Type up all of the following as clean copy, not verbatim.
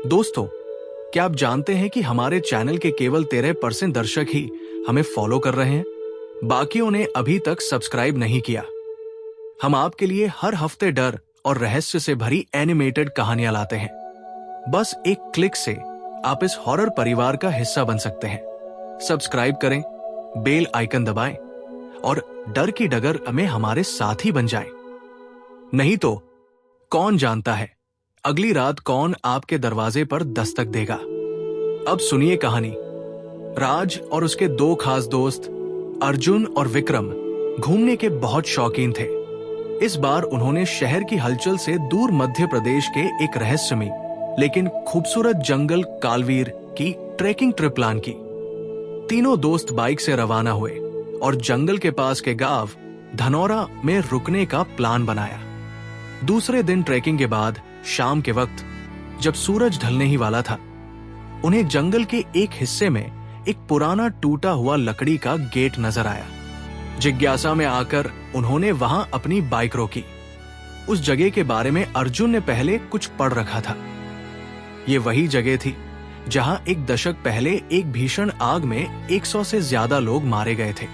दोस्तों, क्या आप जानते हैं कि हमारे चैनल के केवल 13% दर्शक ही हमें फॉलो कर रहे हैं? बाकियों ने अभी तक सब्सक्राइब नहीं किया। हम आपके लिए हर हफ्ते डर और रहस्य से भरी एनिमेटेड कहानियां लाते हैं। बस एक क्लिक से आप इस हॉरर परिवार का हिस्सा बन सकते हैं। सब्सक्राइब करें, बेल आइकन दबाएं और डर की डगर में हमारे साथी बन जाएं। नहीं तो कौन जानता है अगली रात कौन आपके दरवाजे पर दस्तक देगा। अब सुनिए कहानी। राज और उसके दो खास दोस्त अर्जुन और विक्रम घूमने के बहुत शौकीन थे। इस बार उन्होंने शहर की हलचल से दूर मध्य प्रदेश के एक रहस्यमयी लेकिन खूबसूरत जंगल कालवीर की ट्रैकिंग ट्रिप प्लान की। तीनों दोस्त बाइक से रवाना हुए और जंगल के पास के गांव धनौरा में रुकने का प्लान बनाया। दूसरे दिन ट्रैकिंग के बाद शाम के वक्त जब सूरज ढलने ही वाला था, उन्हें जंगल के एक हिस्से में एक पुराना टूटा हुआ लकड़ी का गेट नजर आया। जिज्ञासा में आकर उन्होंने वहां अपनी बाइक रोकी। उस जगह के बारे में अर्जुन ने पहले कुछ पढ़ रखा था। ये वही जगह थी जहां एक दशक पहले एक भीषण आग में 100 से ज्यादा लोग मारे गए थे।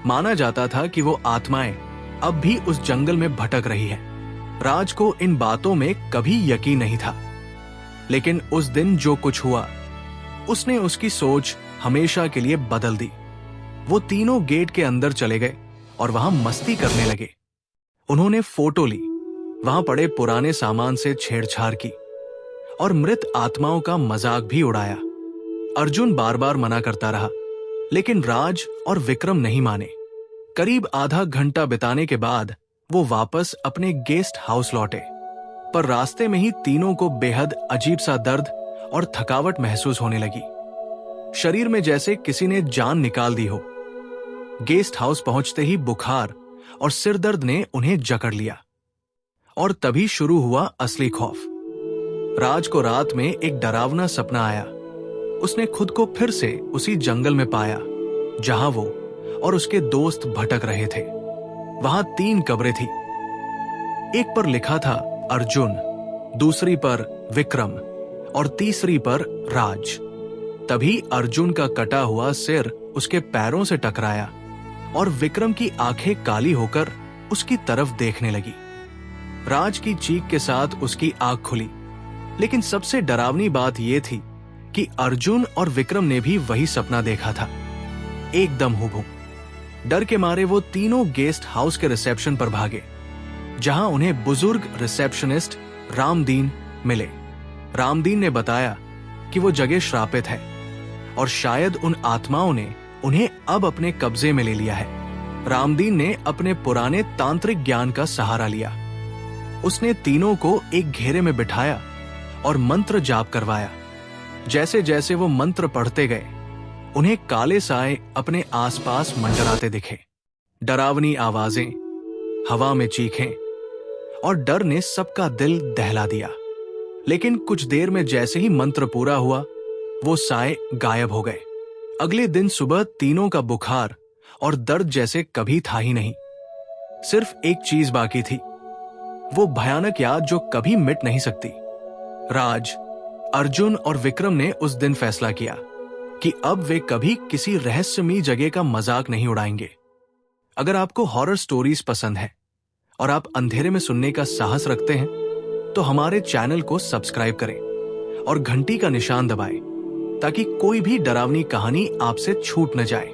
माना जाता था कि वो आत्माएं अब भी उस जंगल में भटक रही है। राज को इन बातों में कभी यकीन नहीं था, लेकिन उस दिन जो कुछ हुआ उसने उसकी सोच हमेशा के लिए बदल दी। वो तीनों गेट के अंदर चले गए और वहां मस्ती करने लगे। उन्होंने फोटो ली, वहां पड़े पुराने सामान से छेड़छाड़ की और मृत आत्माओं का मजाक भी उड़ाया। अर्जुन बार बार मना करता रहा, लेकिन राज और विक्रम नहीं माने। करीब आधा घंटा बिताने के बाद वो वापस अपने गेस्ट हाउस लौटे, पर रास्ते में ही तीनों को बेहद अजीब सा दर्द और थकावट महसूस होने लगी। शरीर में जैसे किसी ने जान निकाल दी हो। गेस्ट हाउस पहुंचते ही बुखार और सिरदर्द ने उन्हें जकड़ लिया और तभी शुरू हुआ असली खौफ। राज को रात में एक डरावना सपना आया। उसने खुद को फिर से उसी जंगल में पाया जहां वो और उसके दोस्त भटक रहे थे। वहां 3 कब्रें थी। एक पर लिखा था अर्जुन, दूसरी पर विक्रम और तीसरी पर राज। तभी अर्जुन का कटा हुआ सिर उसके पैरों से टकराया और विक्रम की आंखें काली होकर उसकी तरफ देखने लगी। राज की चीख के साथ उसकी आंख खुली, लेकिन सबसे डरावनी बात यह थी कि अर्जुन और विक्रम ने भी वही सपना देखा था, एकदम हूबहू। डर के मारे वो तीनों गेस्ट हाउस के रिसेप्शन पर भागे, जहां उन्हें बुजुर्ग रिसेप्शनिस्ट रामदीन मिले। रामदीन ने बताया कि वो जगह श्रापित है और शायद उन आत्माओं ने उन्हें अब अपने कब्जे में ले लिया है। रामदीन ने अपने पुराने तांत्रिक ज्ञान का सहारा लिया। उसने तीनों को एक घेरे में बिठाया और मंत्र जाप करवाया। जैसे जैसे वो मंत्र पढ़ते गए, उन्हें काले साए अपने आसपास मंडराते दिखे। डरावनी आवाजें, हवा में चीखें और डर ने सबका दिल दहला दिया। लेकिन कुछ देर में जैसे ही मंत्र पूरा हुआ, वो साए गायब हो गए। अगले दिन सुबह तीनों का बुखार और दर्द जैसे कभी था ही नहीं। सिर्फ एक चीज बाकी थी, वो भयानक याद जो कभी मिट नहीं सकती। राज, अर्जुन और विक्रम ने उस दिन फैसला किया कि अब वे कभी किसी रहस्यमयी जगह का मजाक नहीं उड़ाएंगे। अगर आपको हॉरर स्टोरीज पसंद है और आप अंधेरे में सुनने का साहस रखते हैं, तो हमारे चैनल को सब्सक्राइब करें और घंटी का निशान दबाएं, ताकि कोई भी डरावनी कहानी आपसे छूट न जाए।